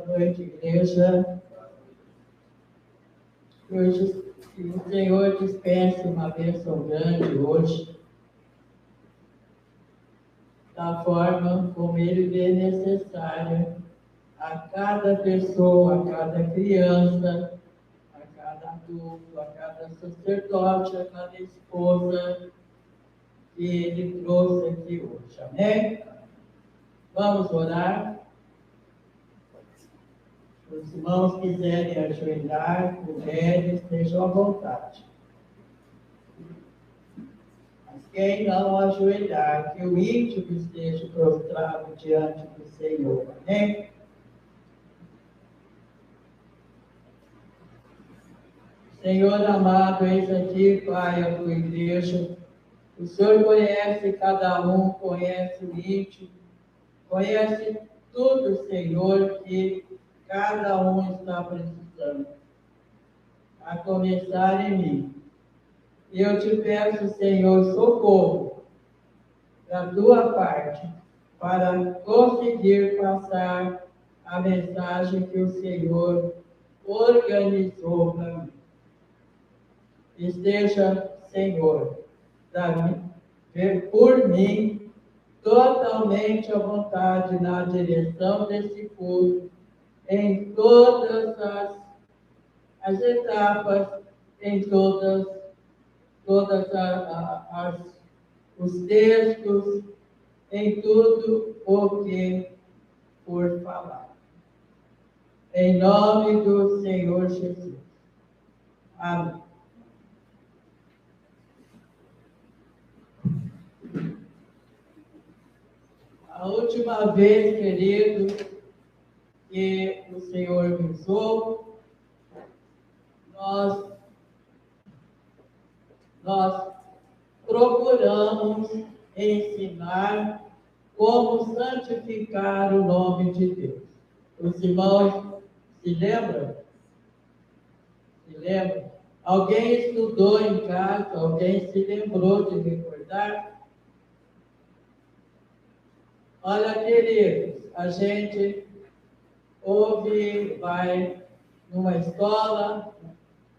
Boa noite, igreja. Hoje, que o Senhor dispense uma bênção grande hoje, da forma como Ele vê necessária a cada pessoa, a cada criança, a cada adulto, a cada sacerdote, a cada esposa que Ele trouxe aqui hoje. Amém? Vamos orar. Se os irmãos quiserem ajoelhar, puderem, estejam à vontade. Mas quem não ajoelhar, que o íntimo esteja prostrado diante do Senhor. Amém? Senhor amado, eis aqui, Pai, a tua igreja. O Senhor conhece cada um, conhece o íntimo, conhece tudo, Senhor, que cada um está precisando. A começar em mim. E eu te peço, Senhor, socorro da tua parte, para conseguir passar a mensagem que o Senhor organizou para mim. Esteja, Senhor, por mim, totalmente à vontade na direção desse culto, em todas as etapas, em todos os textos, em tudo o que for falar. Em nome do Senhor Jesus. Amém. A última vez, querido, que o Senhor me usou, nós procuramos ensinar como santificar o nome de Deus. Os irmãos se lembram? Se lembram? Alguém estudou em casa? Alguém se lembrou de recordar? Olha, queridos, a gente vai numa escola,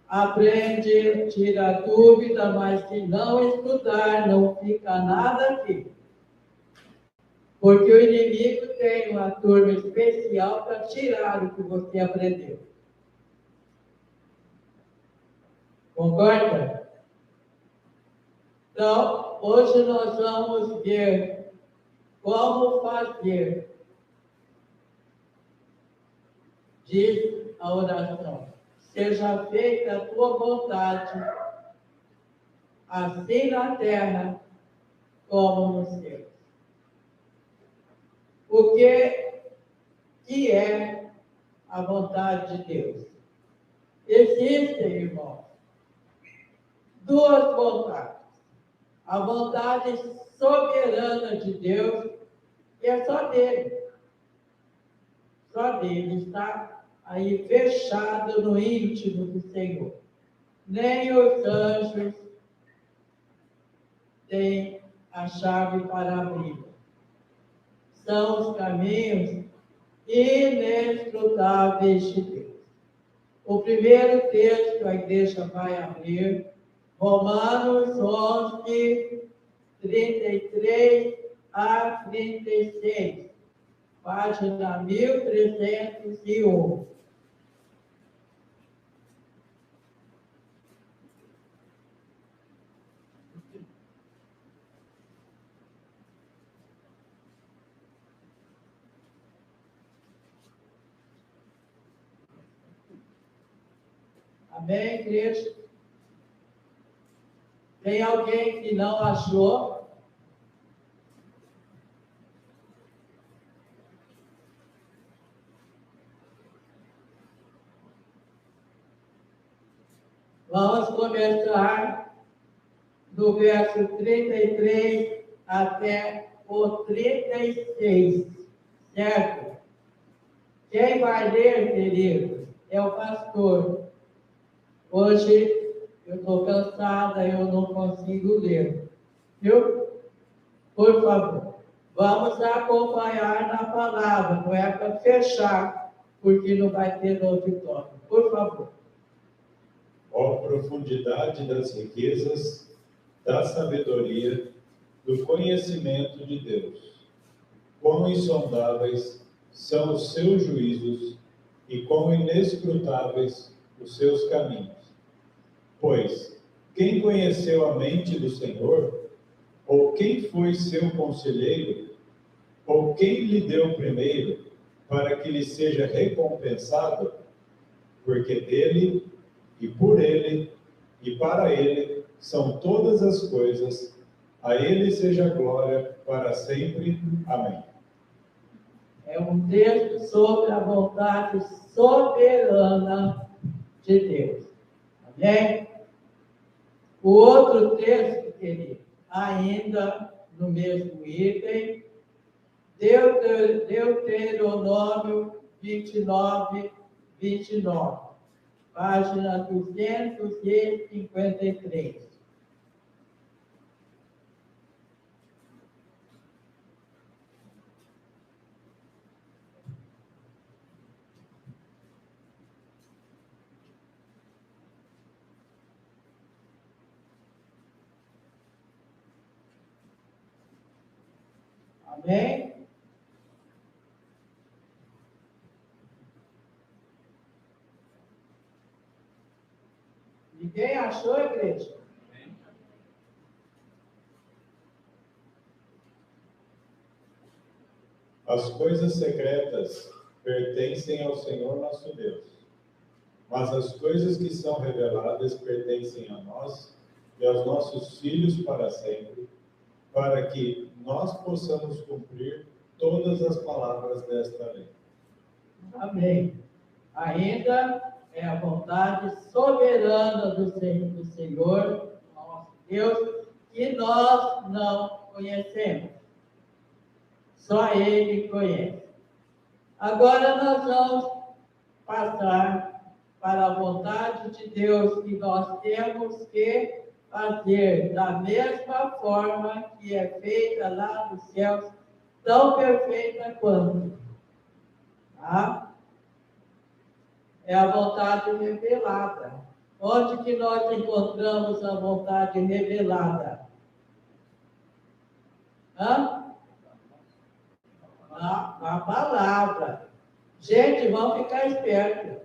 aprende, tira dúvida, mas se não estudar, não fica nada aqui. Porque o inimigo tem uma turma especial para tirar o que você aprendeu. Concorda? Então, hoje nós vamos ver como fazer, diz a oração, seja feita a tua vontade, assim na terra como no céu. O que é a vontade de Deus? Existem, irmãos, duas vontades. A vontade soberana de Deus, que é só dele. Só dele, está aí fechado no íntimo do Senhor. Nem os anjos têm a chave para abrir. São os caminhos inescrutáveis de Deus. O primeiro texto a igreja vai abrir, Romanos 11, 33 a 36, página 1301. Amém, igreja? Tem alguém que não achou? Vamos começar do verso 33 até o 36, certo? Quem vai ler, querido, é o pastor. Hoje eu estou cansada, eu não consigo ler. Viu? Por favor, vamos acompanhar na palavra, não é para fechar porque não vai ter no auditório. Por favor. Ó profundidade das riquezas, da sabedoria, do conhecimento de Deus. Quão insondáveis são os seus juízos e quão inescrutáveis os seus caminhos. Pois, quem conheceu a mente do Senhor? Ou quem foi seu conselheiro? Ou quem lhe deu primeiro, para que lhe seja recompensado? Porque dele, e por ele, e para ele, são todas as coisas. A ele seja glória para sempre. Amém. É um texto sobre a vontade soberana de Deus. Amém? O outro texto, querido, ainda no mesmo item, Deuteronômio 29, 29, página 253. Amém? Ninguém achou, igreja? As coisas secretas pertencem ao Senhor nosso Deus, mas as coisas que são reveladas pertencem a nós e aos nossos filhos para sempre, para que nós possamos cumprir todas as palavras desta lei. Amém. Ainda é a vontade soberana do Senhor, nosso Deus, que nós não conhecemos. Só Ele conhece. Agora nós vamos passar para a vontade de Deus, que nós temos que fazer da mesma forma que é feita lá nos céus, tão perfeita quanto. Tá? É a vontade revelada. Onde que nós encontramos a vontade revelada? Na palavra. Gente, vamos ficar espertos.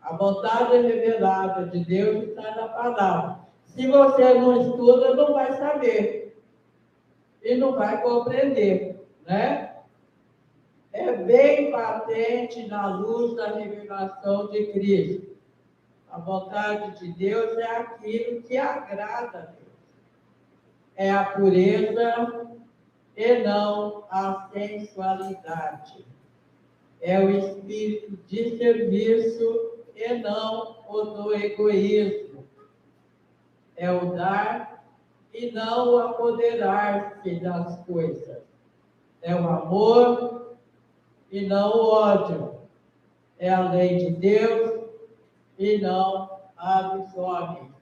A vontade revelada de Deus está na palavra. Se você não estuda, não vai saber. E não vai compreender, né? É bem patente na luz da revelação de Cristo. A vontade de Deus é aquilo que agrada a Deus. É a pureza e não a sensualidade. É o espírito de serviço e não o do egoísmo. É o dar e não o apoderar-se das coisas. É o amor e não o ódio. É a lei de Deus e não a dos homens.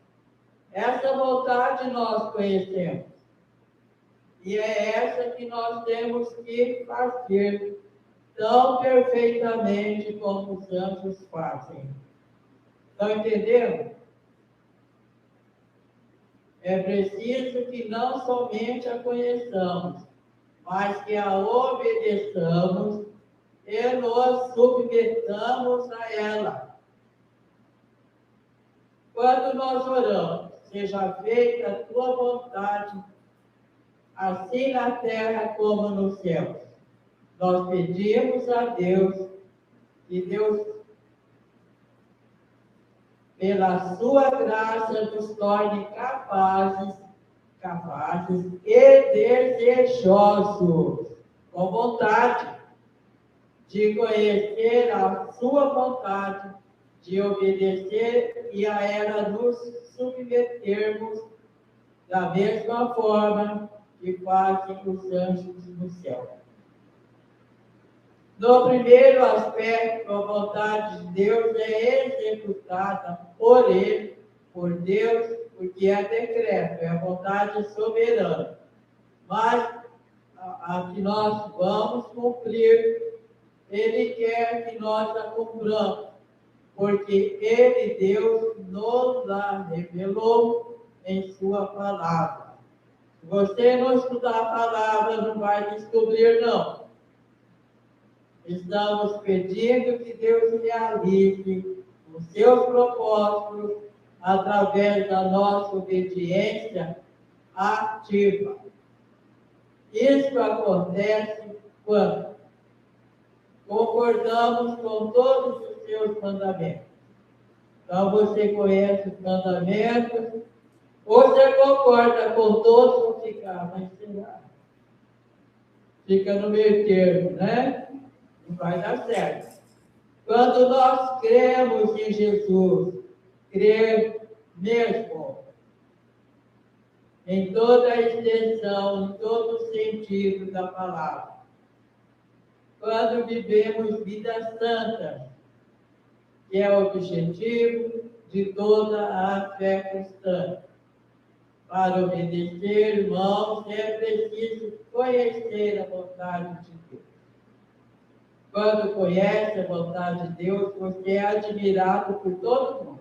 Essa vontade nós conhecemos. E é essa que nós temos que fazer tão perfeitamente como os anjos fazem. Estão entendendo? É preciso que não somente a conheçamos, mas que a obedeçamos e nos submetamos a ela. Quando nós oramos, seja feita a tua vontade, assim na terra como no céu. Nós pedimos a Deus que Deus, pela sua graça, nos torne capazes e desejosos, com vontade, de conhecer a sua vontade, de obedecer e a ela nos submetermos da mesma forma que fazem os anjos no céu. No primeiro aspecto, a vontade de Deus é executada por Ele, por Deus, porque é decreto, é a vontade soberana. Mas a que nós vamos cumprir Ele quer que nós a cumpramos, porque Ele, Deus, nos a revelou em Sua palavra. Se você não estudar a palavra, não vai descobrir, não. Estamos pedindo que Deus realize os seus propósitos através da nossa obediência ativa. Isso acontece quando concordamos com todos os seus mandamentos. Então, você conhece os mandamentos, ou você concorda com todos, ou fica, mas será? Fica no meio termo, né? Não vai dar certo. Quando nós cremos em Jesus, cremos mesmo, em toda a extensão, em todo o sentido da palavra. Quando vivemos vidas santas, que é o objetivo de toda a fé cristã. Para obedecer, irmãos, é preciso conhecer a vontade de Deus. Quando conhece a vontade de Deus, você é admirado por todo mundo.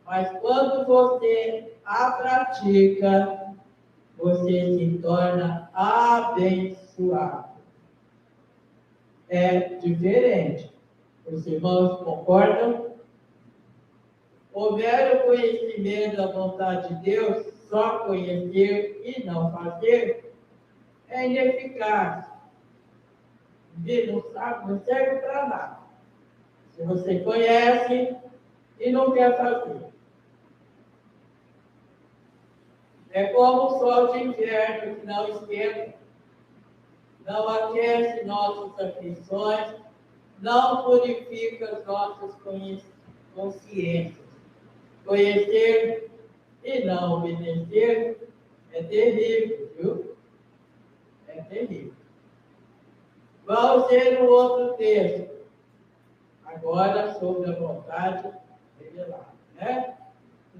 Mas quando você a pratica, você se torna abençoado. É diferente. Os irmãos concordam? O mero conhecimento da vontade de Deus, só conhecer e não fazer, é ineficaz. Não sabe, não serve para nada. Se você conhece e não quer fazer. É como o sol de inverno que não esquenta, não aquece nossas aflições, não purifica as nossas consciências. Conhecer e não obedecer é terrível, viu? É terrível. Vamos ver no outro texto. Agora, sobre a vontade revelada, né?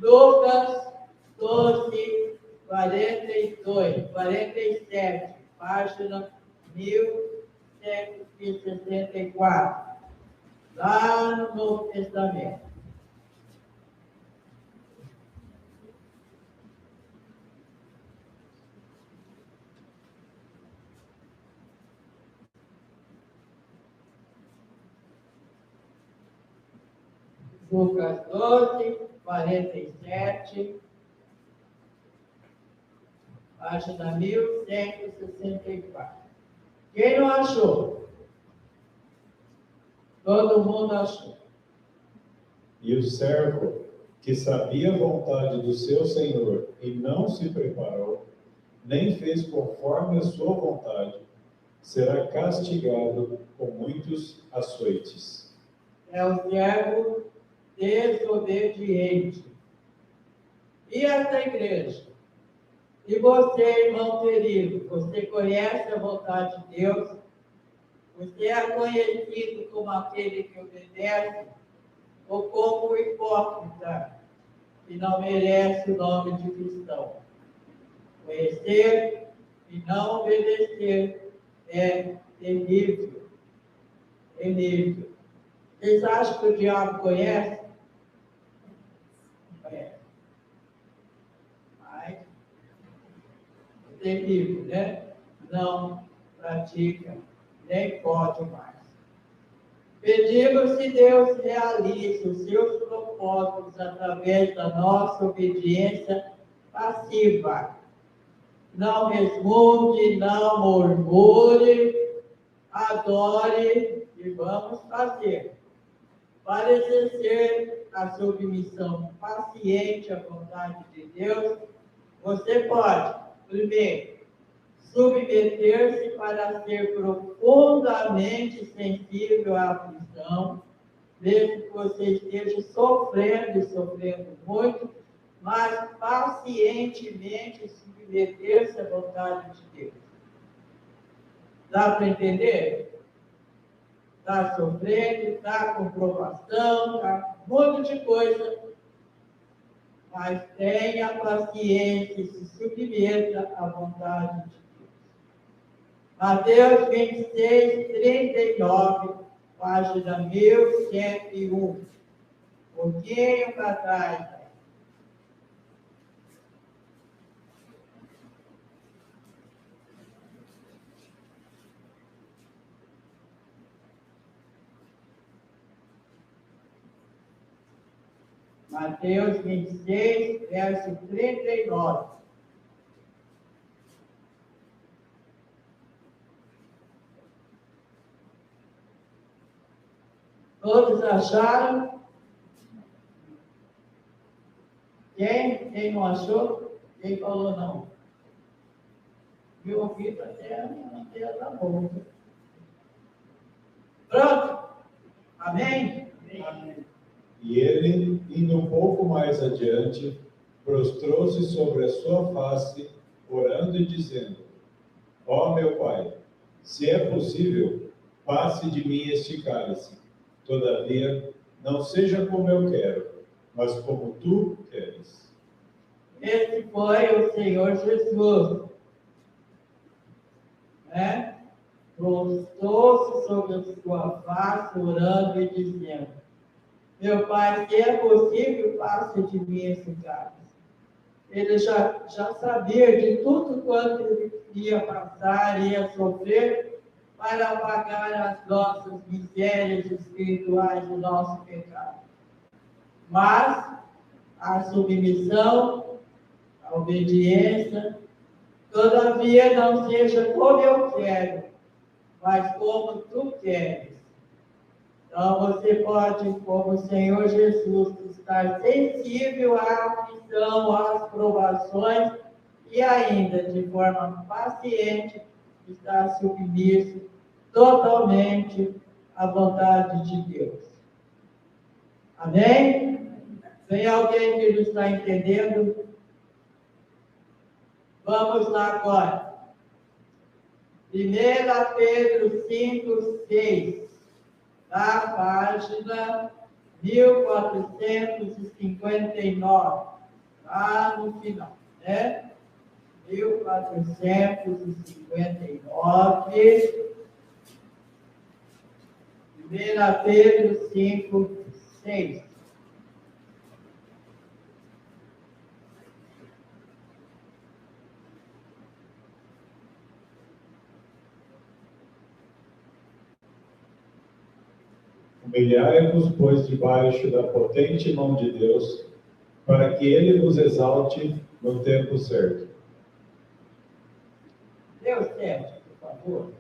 Lucas 12, 47, página 1164. Lá no Novo Testamento. Lucas 12, 47, página 1164. Quem não achou? Todo mundo achou. E o servo que sabia a vontade do seu senhor e não se preparou, nem fez conforme a sua vontade, será castigado com muitos açoites. É o servo desobediente. E essa igreja? E você, irmão querido, você conhece a vontade de Deus? Você é conhecido como aquele que obedece ou como o hipócrita que não merece o nome de cristão? Conhecer e não obedecer é terrível. Terrível. Vocês acham que o diabo conhece? Conhece. Mas é terrível, né? Não pratica, nem pode mais. Pedimos que Deus realize os seus propósitos através da nossa obediência passiva. Não resmungue, não murmure, adore e vamos fazer. Para exercer a submissão paciente à vontade de Deus, você pode, primeiro, submeter-se para ser profundamente sensível à aflição, mesmo que você esteja sofrendo e sofrendo muito, mas pacientemente submeter-se à vontade de Deus. Dá para entender? Está sofrendo, está com provação, está com um monte de coisa, mas tenha paciência e se submeta à vontade de Deus. Mateus 26, 39, página 1101. Um pouquinho para trás. Mateus 26, verso 39. Todos acharam? Quem? Quem não achou? Quem falou não? Meu ouvido até a minha madeira da boca. Pronto? Amém? Amém. E ele, indo um pouco mais adiante, prostrou-se sobre a sua face, orando e dizendo: Ó meu Pai, se é possível, passe de mim este cálice. Todavia, não seja como eu quero, mas como tu queres. Esse foi o Senhor Jesus, né? Prostrou-se sobre a sua face, orando e dizendo: Meu Pai, se é possível, passe de mim esse cálice. Ele já sabia de tudo quanto ele ia passar, ia sofrer, para pagar as nossas misérias espirituais do nosso pecado. Mas a submissão, a obediência, todavia não seja como eu quero, mas como tu queres. Então você pode, como o Senhor Jesus, estar sensível à aflição, às provações e ainda, de forma paciente, estar submisso totalmente à vontade de Deus. Amém? Tem alguém que não está entendendo? Vamos lá agora. 1 Pedro 5, 6. Na página 1459, lá no final, né? 1459, 1 Pedro 5, 6. Humilhai-vos, pois, debaixo da potente mão de Deus, para que ele vos exalte no tempo certo. Deus certo, por favor.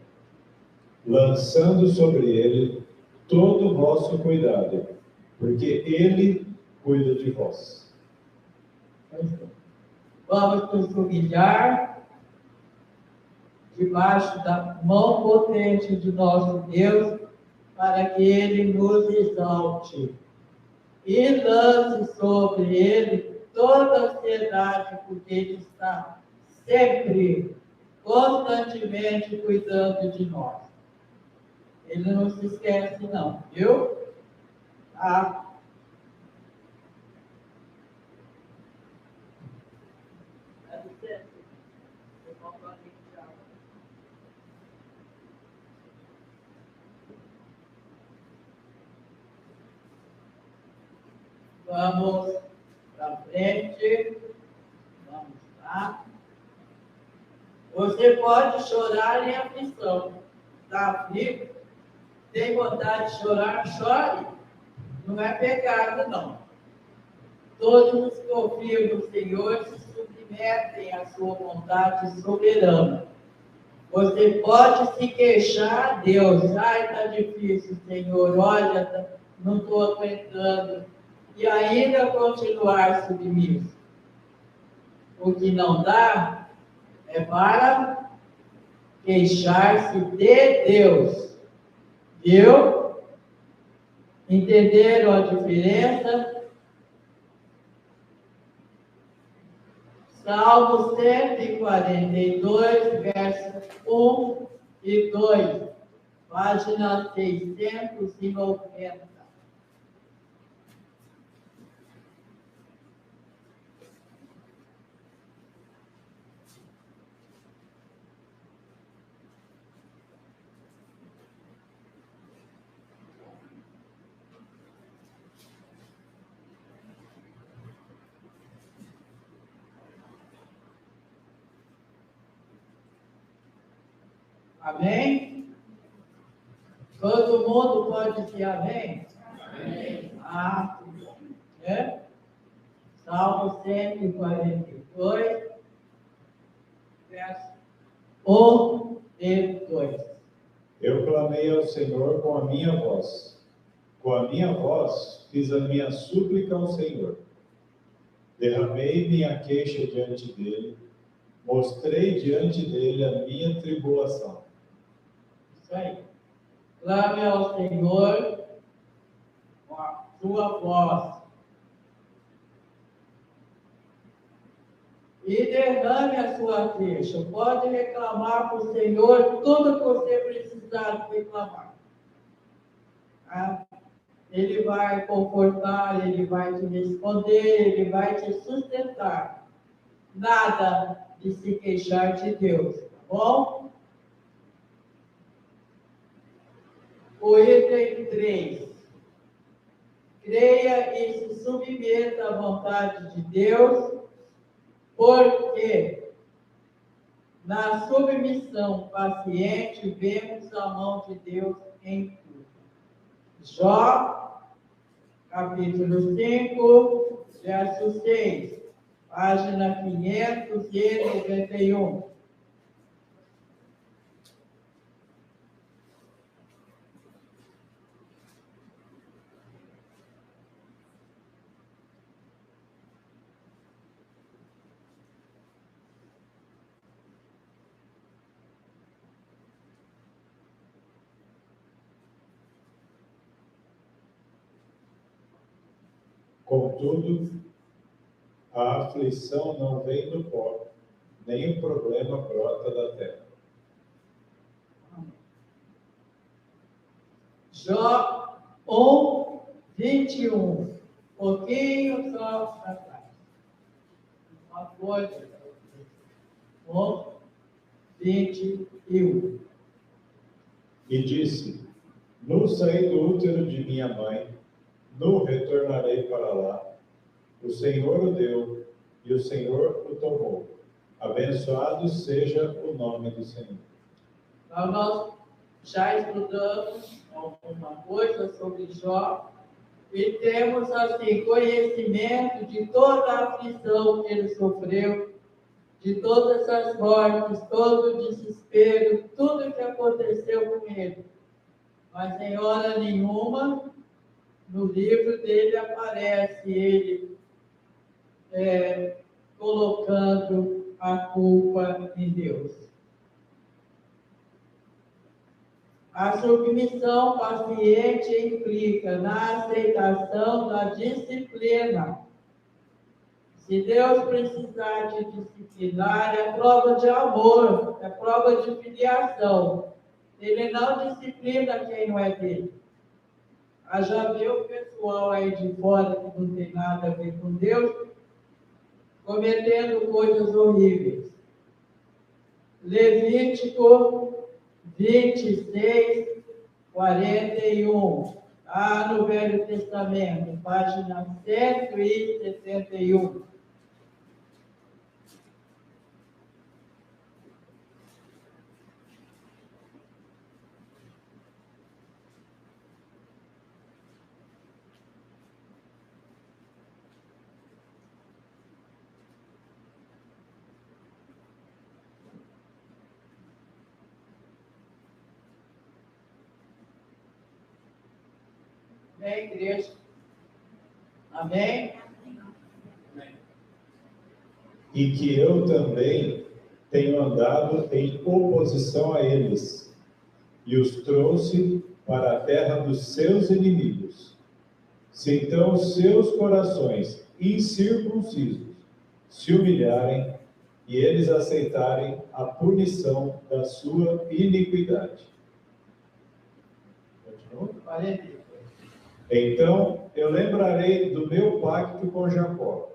Lançando sobre ele todo o vosso cuidado, porque ele cuida de vós. Vamos nos humilhar debaixo da mão potente de nosso Deus, para que ele nos exalte e lance sobre ele toda a ansiedade, porque ele está sempre, constantemente cuidando de nós. Ele não se esquece não, viu? Tá? Vamos para frente. Vamos lá. Você pode chorar em aflição. Está aflito? Tem vontade de chorar? Chore. Não é pecado, não. Todos os que confiam no Senhor se submetem à sua vontade soberana. Você pode se queixar a Deus. Ai, está difícil, Senhor. Olha, não estou aguentando. E ainda continuar submisso. O que não dá é para queixar-se de Deus. Viu? Entenderam a diferença? Salmo 142, versos 1 e 2, página 690. Amém? Todo mundo pode dizer amém? Amém. Ah, é? Salmo 142, verso 1 e 2. Eu clamei ao Senhor com a minha voz. Com a minha voz fiz a minha súplica ao Senhor. Derramei minha queixa diante dele. Mostrei diante dele a minha tribulação. Isso aí. Clame ao Senhor com a sua voz. E derrame a sua queixa. Pode reclamar para o Senhor tudo que você precisar reclamar. Tá? Ele vai confortar, Ele vai te responder, Ele vai te sustentar. Nada de se queixar de Deus, tá bom? O item 3. Creia e se submeta à vontade de Deus, porque na submissão paciente vemos a mão de Deus em tudo. Jó, capítulo 5, verso 6, página 591. Contudo, a aflição não vem do pó, nem o problema brota da terra. Jó 1, 21. Pouquinho só atrás. Uma coisa. 1, 21. E disse: Nu saí do útero de minha mãe, nu retornarei para lá. O Senhor o deu, e o Senhor o tomou. Abençoado seja o nome do Senhor. Então, nós já estudamos alguma coisa sobre Jó e temos, assim, conhecimento de toda a aflição que ele sofreu, de todas as mortes, todo o desespero, tudo que aconteceu com ele. Mas em hora nenhuma, no livro dele aparece ele colocando a culpa em Deus. A submissão paciente implica na aceitação da disciplina. Se Deus precisar te disciplinar, é prova de amor, é prova de filiação. Ele não disciplina quem não é dele. Já viu o pessoal aí de fora que não tem nada a ver com Deus, cometendo coisas horríveis. Levítico 26, 41. No Velho Testamento, página 161. Amém, igreja? Amém? E que eu também tenho andado em oposição a eles, e os trouxe para a terra dos seus inimigos. Se então os seus corações incircuncisos se humilharem, e eles aceitarem a punição da sua iniquidade. Continua? 42. Então eu lembrarei do meu pacto com Jacó,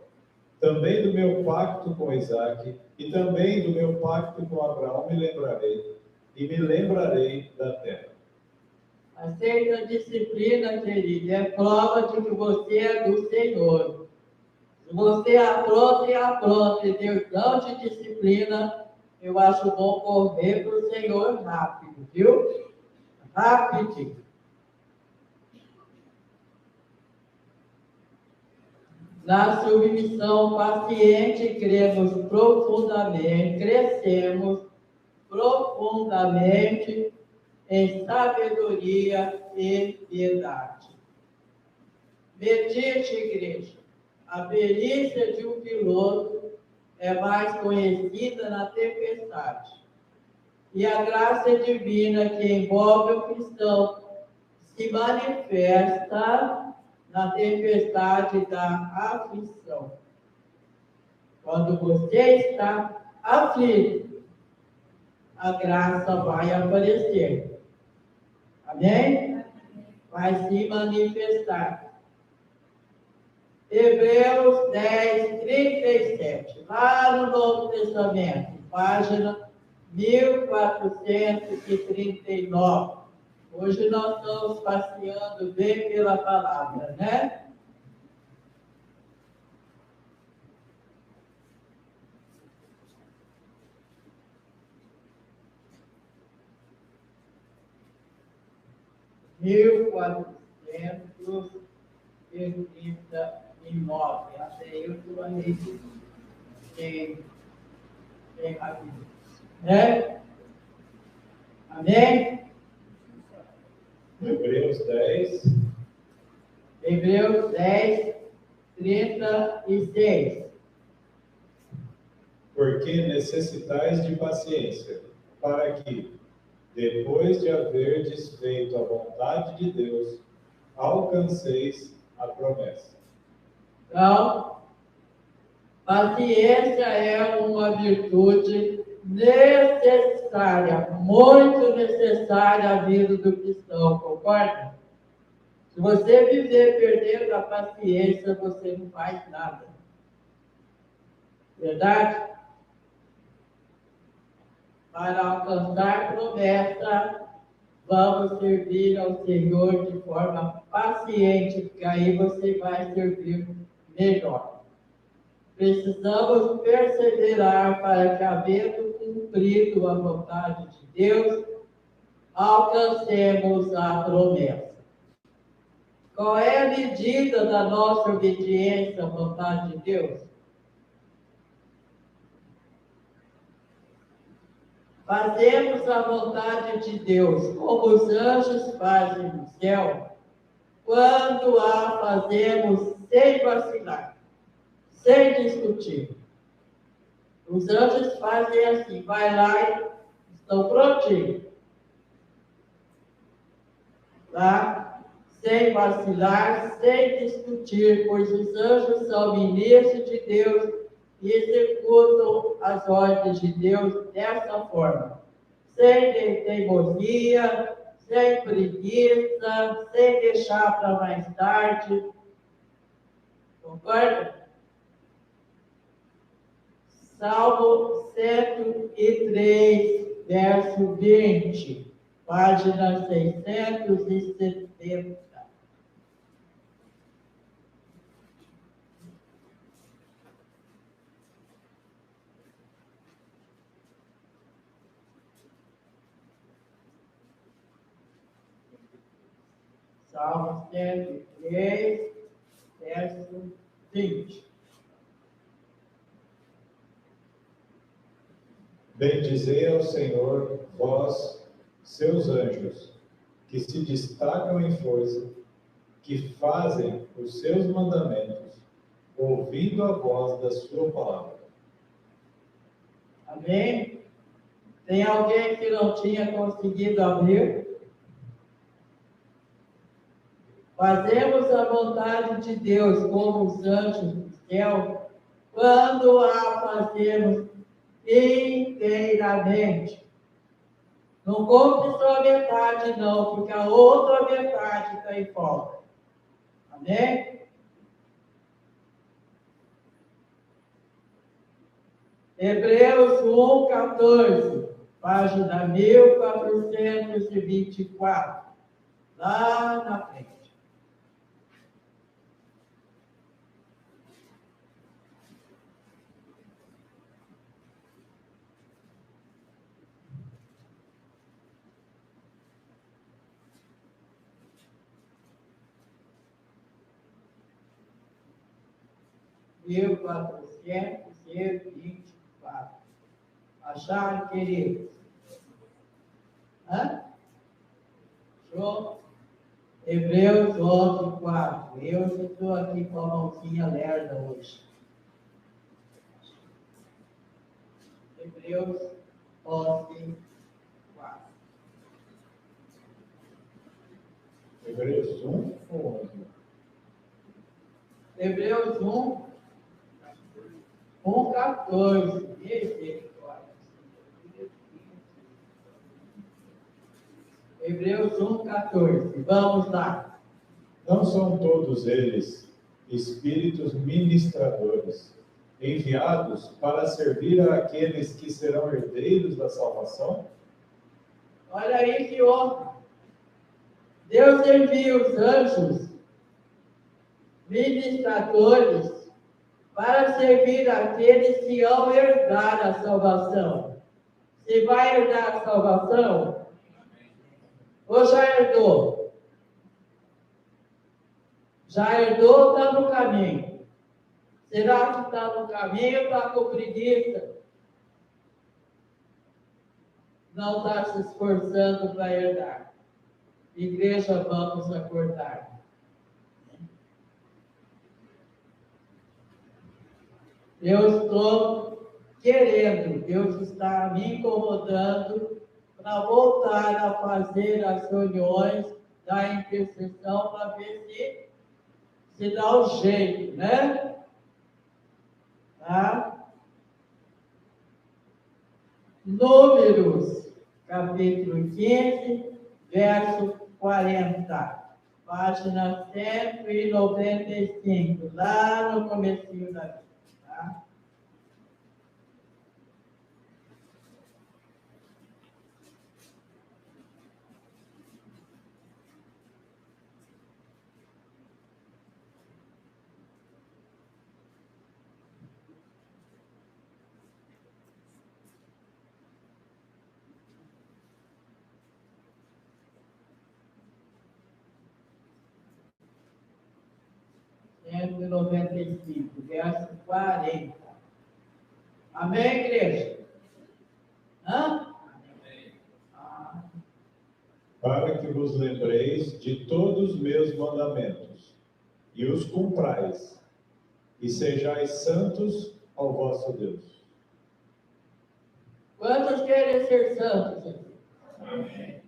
também do meu pacto com Isaque, e também do meu pacto com Abraão me lembrarei, e me lembrarei da terra. Aceita a disciplina, querido, é prova de que você é do Senhor. Se você apronta e Deus não te disciplina, eu acho bom correr para o Senhor rápido, viu? Rapidinho. Na submissão paciente, crescemos profundamente em sabedoria e piedade. Medite, igreja. A perícia de um piloto é mais conhecida na tempestade. E a graça divina que envolve o cristão se manifesta na tempestade da aflição. Quando você está aflito, a graça vai aparecer. Amém? Vai se manifestar. Hebreus 10, 37. Lá no Novo Testamento, página 1439. Hoje nós estamos passeando bem pela palavra, né? Mil 439. Até eu estou aí sem rápido. Né? Amém? Hebreus 10. Hebreus 10, 36. Porque necessitais de paciência, para que, depois de haverdes feito a vontade de Deus, alcanceis a promessa. Então, paciência é uma virtude necessária, muito necessária à vida do cristão, concorda? Se você viver perdendo a paciência, você não faz nada. Verdade? Para alcançar promessa, vamos servir ao Senhor de forma paciente, porque aí você vai servir melhor. Precisamos perseverar para que, havendo cumprido a vontade de Deus, alcancemos a promessa. Qual é a medida da nossa obediência à vontade de Deus? Fazemos a vontade de Deus, como os anjos fazem no céu, quando a fazemos sem vacilar, sem discutir. Os anjos fazem assim, vai lá e estão prontinhos. Tá? Sem vacilar, sem discutir, pois os anjos são ministros de Deus e executam as ordens de Deus dessa forma, sem teimosia, sem preguiça, sem deixar para mais tarde. Concorda? Salmo 103, verso 20, página 670. Salmo 103, verso 20. Bendizei ao Senhor, vós, seus anjos, que se destacam em força, que fazem os seus mandamentos, ouvindo a voz da sua palavra. Amém? Tem alguém que não tinha conseguido abrir? Fazemos a vontade de Deus como os anjos do céu, quando a fazemos inteiramente. Não compre só a metade, não, porque a outra metade está em falta. Amém? Hebreus 1, 14, página 1424, lá na frente. 1424. Acharam, queridos? Hã? Show? Hebreus 11, 4. Eu estou aqui com a mãozinha lerda hoje. Hebreus 11, 4. Hebreus 1 ou 11? Hebreus 1, 14. Misericórdia. Hebreus 1, 14. Vamos lá. Não são todos eles espíritos ministradores, enviados para servir àqueles que serão herdeiros da salvação? Olha aí que honra. Deus envia os anjos, ministradores, para servir àqueles que vão herdar a salvação. Se vai herdar a salvação, ou já herdou? Já herdou, está no caminho. Será que está no caminho ou está com preguiça? Não está se esforçando para herdar. Igreja, vamos acordar. Eu estou querendo, Deus está me incomodando para voltar a fazer as reuniões da intercessão para ver se dá um jeito, né? Tá? Números, capítulo 15, verso 40. Página 195, lá no comecinho da vida. Tá? Cento e 95, verso 40. Amém, igreja? Hã? Amém. Para que vos lembreis de todos os meus mandamentos, e os cumprais, e sejais santos ao vosso Deus. Quantos querem ser santos aqui? Amém.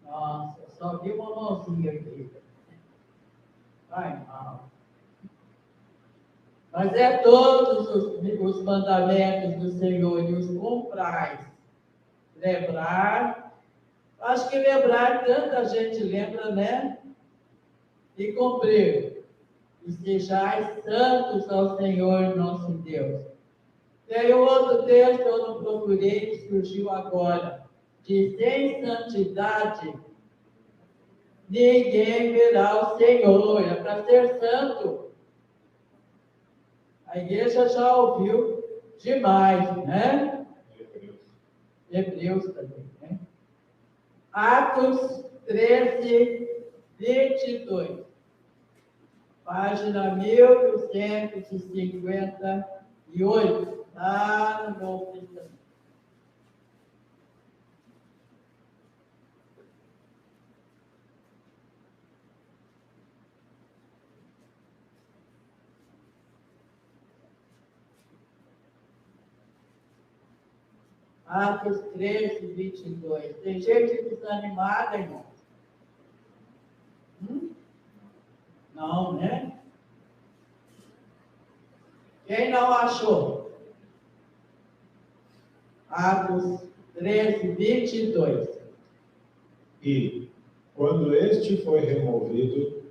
Nossa, só vi uma mãozinha aqui. Vai mal. Mas é todos os mandamentos do Senhor e os cumprais. Lembrar. Acho que lembrar, tanta gente lembra, né? E cumprir. E sejais santos ao Senhor nosso Deus. Tem outro texto, eu não procurei, surgiu agora. De sem santidade, ninguém verá o Senhor. É para ser santo. A igreja já ouviu demais, né? Hebreus também, né? Atos 13, 22. Página 1158, lá no Novo Testamento. Atos 13, 22. Tem gente desanimada, irmão? Não, né? Quem não achou? Atos 13, 22. E, quando este foi removido,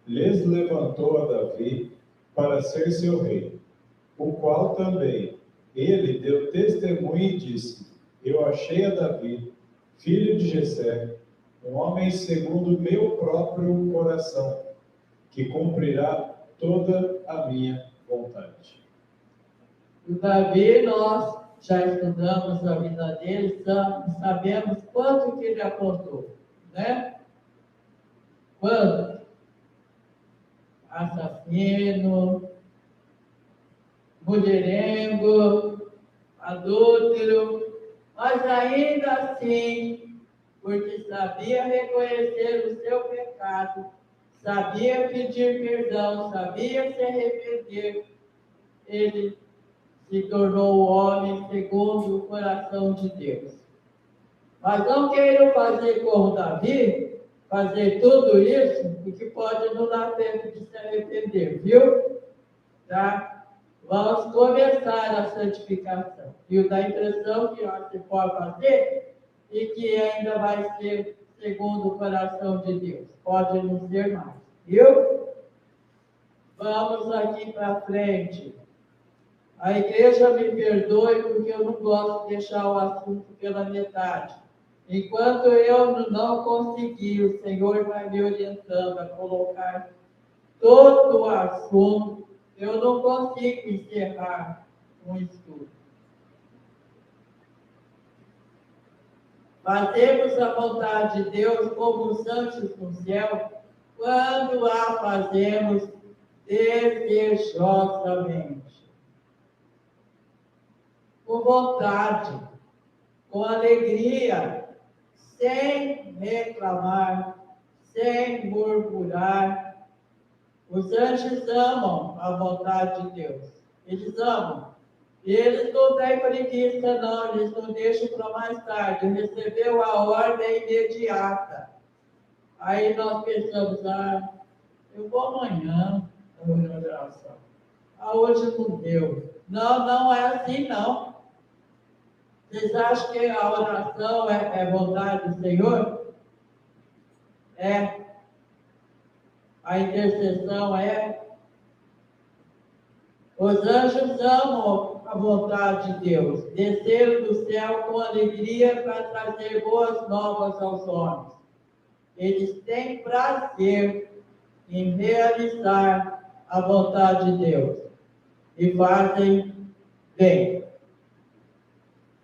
lhes levantou a Davi para ser seu rei, o qual também ele deu testemunho e disse: Eu achei a Davi, filho de Jessé, um homem segundo meu próprio coração, que cumprirá toda a minha vontade. O Davi, nós já estudamos a vida dele, sabemos quanto que ele aprontou, né? Quanto? Assassino, mulherengo, adúltero, mas ainda assim, porque sabia reconhecer o seu pecado, sabia pedir perdão, sabia se arrepender, ele se tornou homem segundo o coração de Deus. Mas não queiram fazer como Davi, fazer tudo isso, porque pode não dar tempo de se arrepender, viu? Tá? Vamos começar a santificação. E dá a impressão que você pode fazer e que ainda vai ser segundo o coração de Deus. Pode não ser mais, viu? Vamos aqui para frente. A igreja me perdoe porque eu não gosto de deixar o assunto pela metade. Enquanto eu não conseguir, o Senhor vai me orientando a colocar todo o assunto. Eu não consigo encerrar um estudo. Fazemos a vontade de Deus como os santos no céu, quando a fazemos desejosamente. Com vontade, com alegria, sem reclamar, sem murmurar. Os anjos amam a vontade de Deus. Eles amam. E eles não têm preguiça, não. Eles não deixam para mais tarde. Recebeu a ordem imediata. Aí nós pensamos, eu vou amanhã na oração. Hoje não deu. Não, não é assim, não. Vocês acham que a oração é vontade do Senhor? É. A intercessão é. Os anjos amam a vontade de Deus. Desceram do céu com alegria para trazer boas novas aos homens. Eles têm prazer em realizar a vontade de Deus. E fazem bem.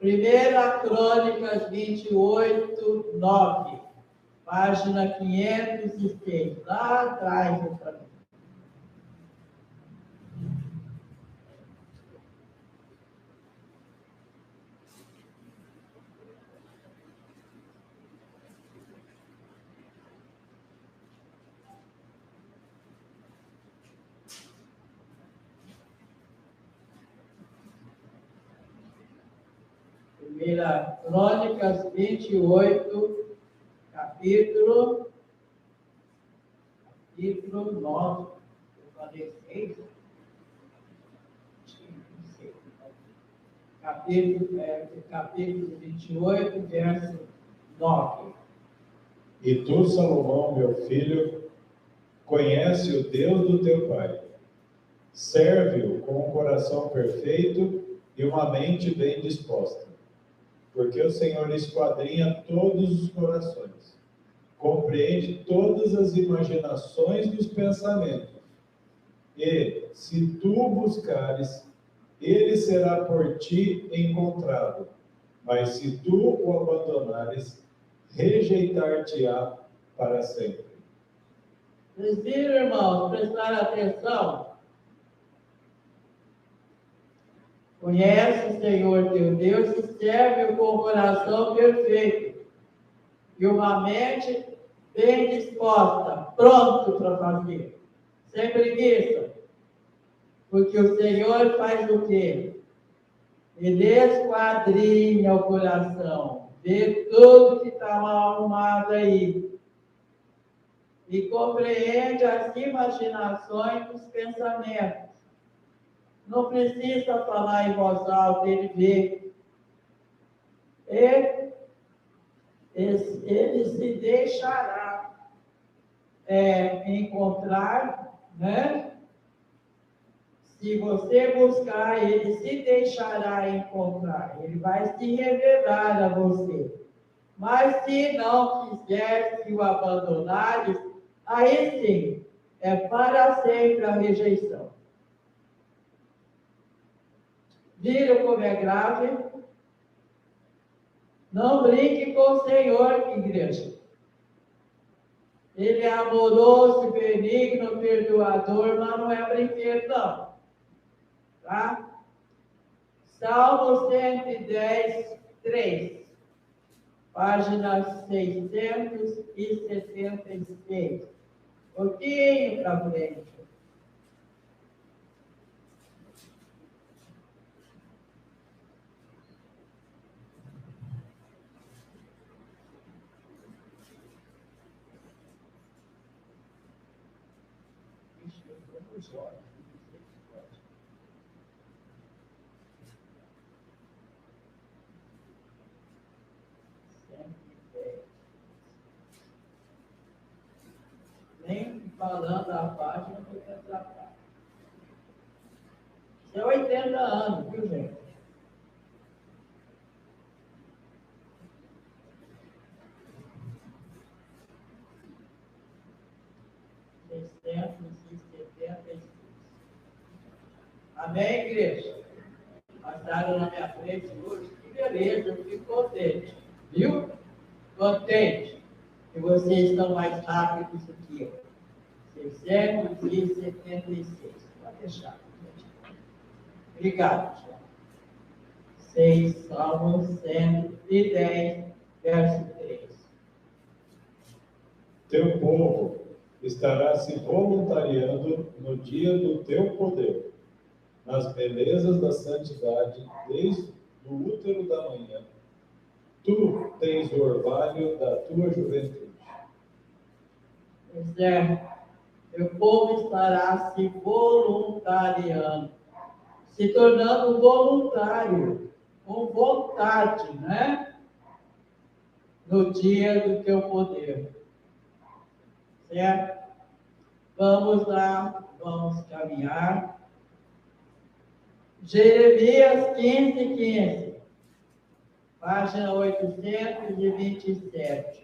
1 Crônicas 28, 9, página 506, lá atrás do caminho. Primeira Crônicas 28, capítulo 9. Eu falei 6? Capítulo 28, verso 9. E tu, Salomão, meu filho, conhece o Deus do teu pai. Serve-o com um coração perfeito e uma mente bem disposta. Porque o Senhor esquadrinha todos os corações, compreende todas as imaginações dos pensamentos. E, se tu buscares, ele será por ti encontrado. Mas se tu o abandonares, rejeitar-te-á para sempre. Vocês viram, irmãos, prestaram atenção? Conhece o Senhor teu Deus e serve-o com o coração perfeito e uma mente bem disposta, pronto para fazer, sem preguiça. Porque o Senhor faz o quê? Ele esquadrinha o coração, vê tudo que está mal arrumado aí e compreende as imaginações dos pensamentos. Não precisa falar em voz alta, ele vê. Ele se deixará encontrar, né? Se você buscar, ele se deixará encontrar. Ele vai se revelar a você. Mas se não quiser, se o abandonares, aí sim, é para sempre a rejeição. Viram como é grave? Não brinque com o Senhor, igreja. Ele é amoroso, benigno, perdoador, mas não é brinquedo, não. Tá? Salmo 110, 3. Página 676. Um pouquinho para frente. Nem falando a página, eu vou tentar. Isso é 80 anos, viu, gente? Amém, igreja? Passaram na minha frente hoje, que beleza, eu fico contente, viu? Contente que vocês estão mais rápidos do que eu. 676. Pode deixar. Obrigado, João. 6, Salmo 110, verso 3. Teu povo estará se voluntariando no dia do teu poder, nas belezas da santidade, desde o útero da manhã. Tu tens o orvalho da tua juventude. Pois é, meu povo estará se voluntariando, se tornando voluntário, com vontade, né? No dia do teu poder. Certo? Vamos lá, vamos caminhar. Jeremias 15, página 827.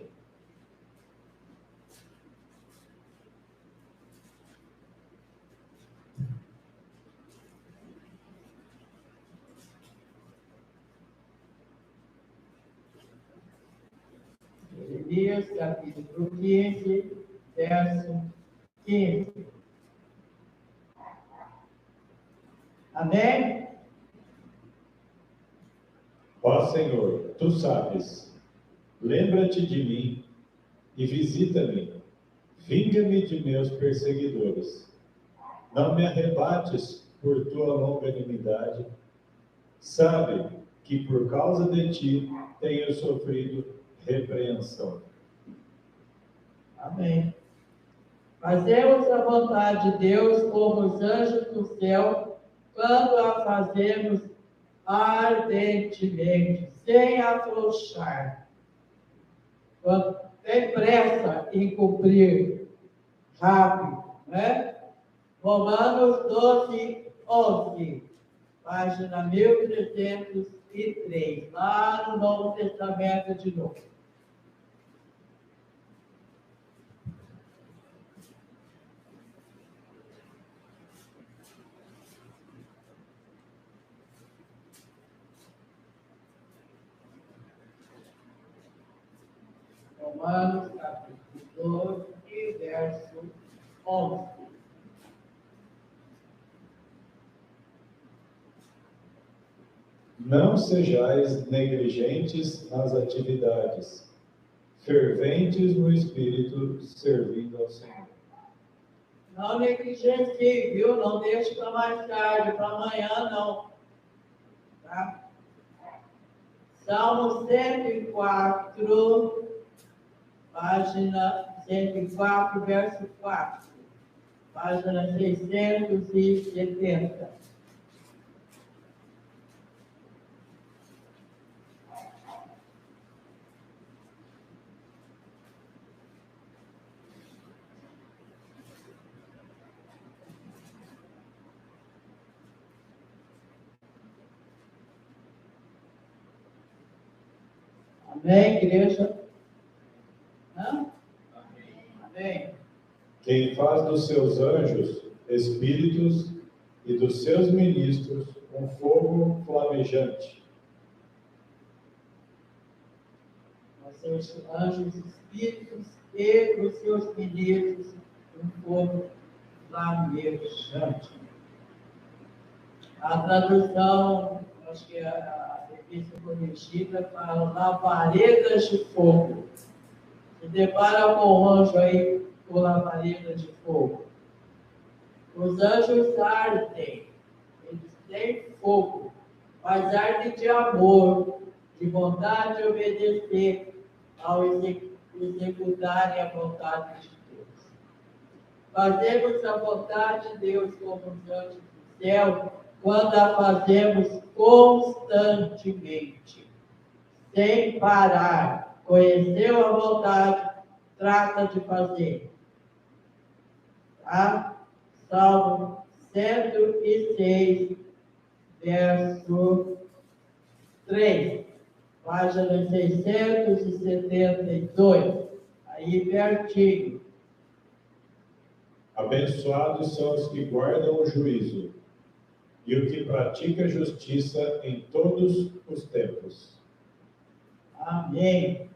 Jeremias, capítulo 15, verso 15. Amém? Ó Senhor, tu sabes, lembra-te de mim e visita-me. Vinga-me de meus perseguidores. Não me arrebates por tua longanimidade. Sabe que por causa de ti tenho sofrido repreensão. Amém. Fazemos a vontade de Deus como os anjos do céu, quando a fazemos ardentemente, sem afrouxar. Quando tem pressa em cumprir rápido, né? Romanos 12, 11, página 1303, lá no Novo Testamento de novo. Romanos, capítulo 12, verso 11. Não sejais negligentes nas atividades, ferventes no espírito, servindo ao Senhor. Não negligencie, viu? Não deixe para mais tarde, para amanhã, não. Tá? Salmo 104, página 104, verso 4. Página 670. Amém, igreja? Hã? Amém. Quem faz dos seus anjos espíritos e dos seus ministros um fogo flamejante. Os seus anjos espíritos e os seus ministros um fogo flamejante. A tradução acho que a revista corrigida fala labaredas de fogo. Se depara com um anjo aí com labaredas de fogo. Os anjos ardem, eles têm fogo, mas ardem de amor, de vontade de obedecer ao executarem a vontade de Deus. Fazemos a vontade de Deus como os anjos do céu, quando a fazemos constantemente, sem parar. Conheceu a vontade, trata de fazer. Tá? Salmo 106, verso 3, página 672, aí pertinho. Abençoados são os que guardam o juízo e o que pratica justiça em todos os tempos. Amém.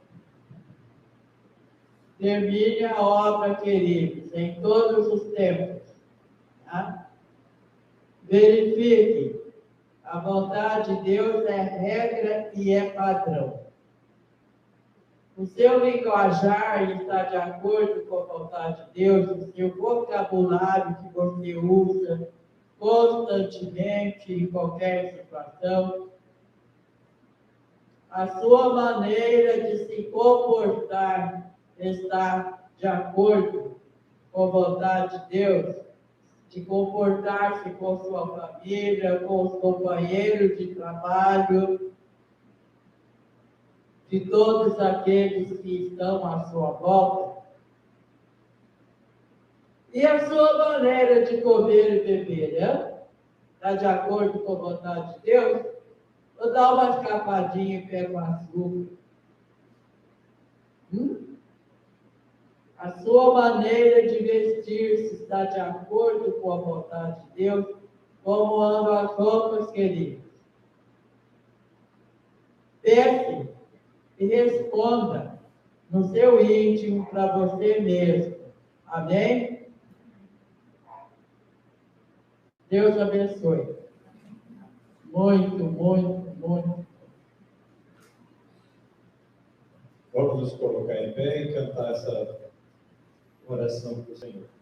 Termine a obra, queridos, em todos os tempos. Tá? Verifique. A vontade de Deus é regra e é padrão. O seu linguajar está de acordo com a vontade de Deus, o seu vocabulário que você usa constantemente em qualquer situação. A sua maneira de se comportar está de acordo com a vontade de Deus, de comportar-se com sua família, com os companheiros de trabalho, de todos aqueles que estão à sua volta. E a sua maneira de comer e beber, né? Está de acordo com a vontade de Deus? Ou dá uma escapadinha e pega um açúcar? A sua maneira de vestir-se está de acordo com a vontade de Deus? Como andam as roupas, queridos? Pense e responda no seu íntimo para você mesmo. Amém? Deus abençoe. Muito, muito, muito. Vamos nos colocar em pé e cantar essa oração para o Senhor.